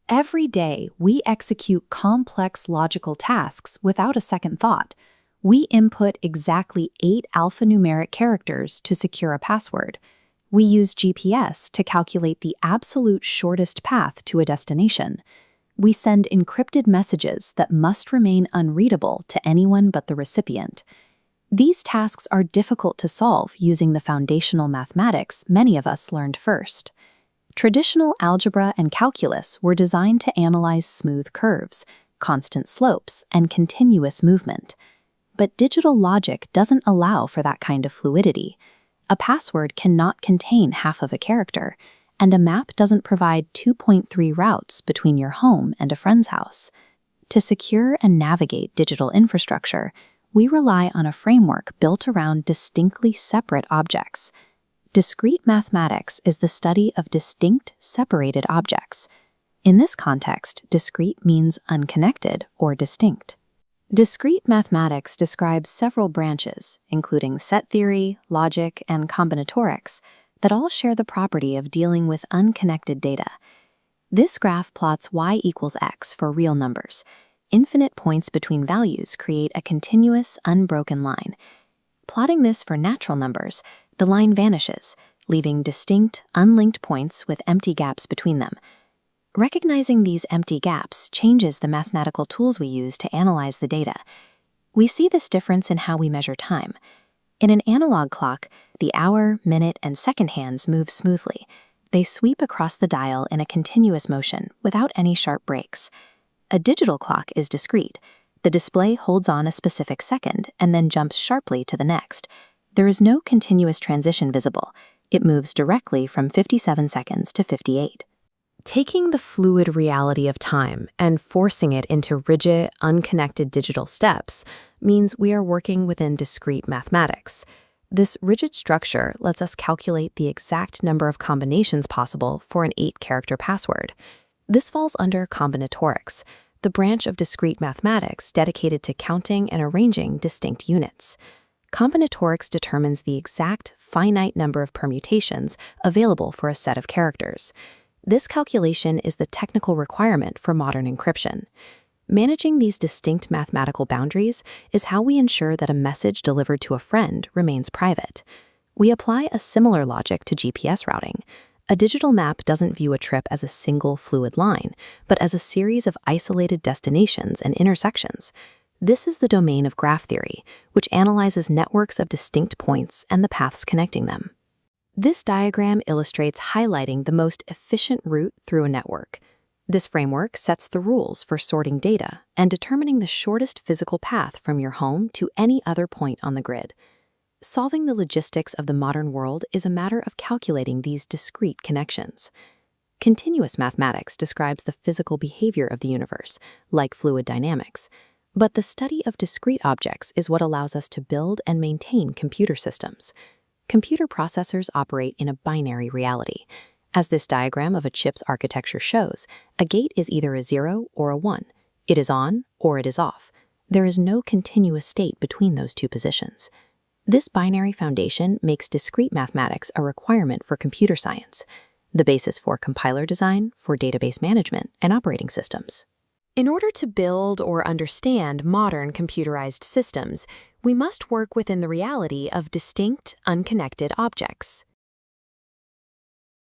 Every day, we execute complex logical tasks without a second thought. We input exactly 8 alphanumeric characters to secure a password. We use GPS to calculate the absolute shortest path to a destination. We send encrypted messages that must remain unreadable to anyone but the recipient. These tasks are difficult to solve using the foundational mathematics many of us learned first. Traditional algebra and calculus were designed to analyze smooth curves, constant slopes, and continuous movement. But digital logic doesn't allow for that kind of fluidity. A password cannot contain half of a character, and a map doesn't provide 2.3 routes between your home and a friend's house. To secure and navigate digital infrastructure, we rely on a framework built around distinctly separate objects. Discrete mathematics is the study of distinct, separated objects. In this context, discrete means unconnected or distinct. Discrete mathematics describes several branches, including set theory, logic, and combinatorics, that all share the property of dealing with unconnected data. This graph plots y equals x for real numbers. Infinite points between values create a continuous, unbroken line. Plotting this for natural numbers, the line vanishes, leaving distinct, unlinked points with empty gaps between them. Recognizing these empty gaps changes the mathematical tools we use to analyze the data. We see this difference in how we measure time. In an analog clock, the hour, minute, and second hands move smoothly. They sweep across the dial in a continuous motion without any sharp breaks. A digital clock is discrete. The display holds on a specific second and then jumps sharply to the next. There is no continuous transition visible. It moves directly from 57 seconds to 58. Taking the fluid reality of time and forcing it into rigid, unconnected digital steps means we are working within discrete mathematics. This rigid structure lets us calculate the exact number of combinations possible for an 8-character password. This falls under combinatorics, the branch of discrete mathematics dedicated to counting and arranging distinct units. Combinatorics determines the exact finite number of permutations available for a set of characters. This calculation is the technical requirement for modern encryption. Managing these distinct mathematical boundaries is how we ensure that a message delivered to a friend remains private. We apply a similar logic to GPS routing. A digital map doesn't view a trip as a single fluid line, but as a series of isolated destinations and intersections. This is the domain of graph theory, which analyzes networks of distinct points and the paths connecting them. This diagram illustrates highlighting the most efficient route through a network. This framework sets the rules for sorting data and determining the shortest physical path from your home to any other point on the grid. Solving the logistics of the modern world is a matter of calculating these discrete connections. Continuous mathematics describes the physical behavior of the universe, like fluid dynamics. But the study of discrete objects is what allows us to build and maintain computer systems. Computer processors operate in a binary reality. As this diagram of a chip's architecture shows, a gate is either a 0 or a 1. It is on or it is off. There is no continuous state between those two positions. This binary foundation makes discrete mathematics a requirement for computer science, the basis for compiler design, for database management, and operating systems. In order to build or understand modern computerized systems, we must work within the reality of distinct, unconnected objects.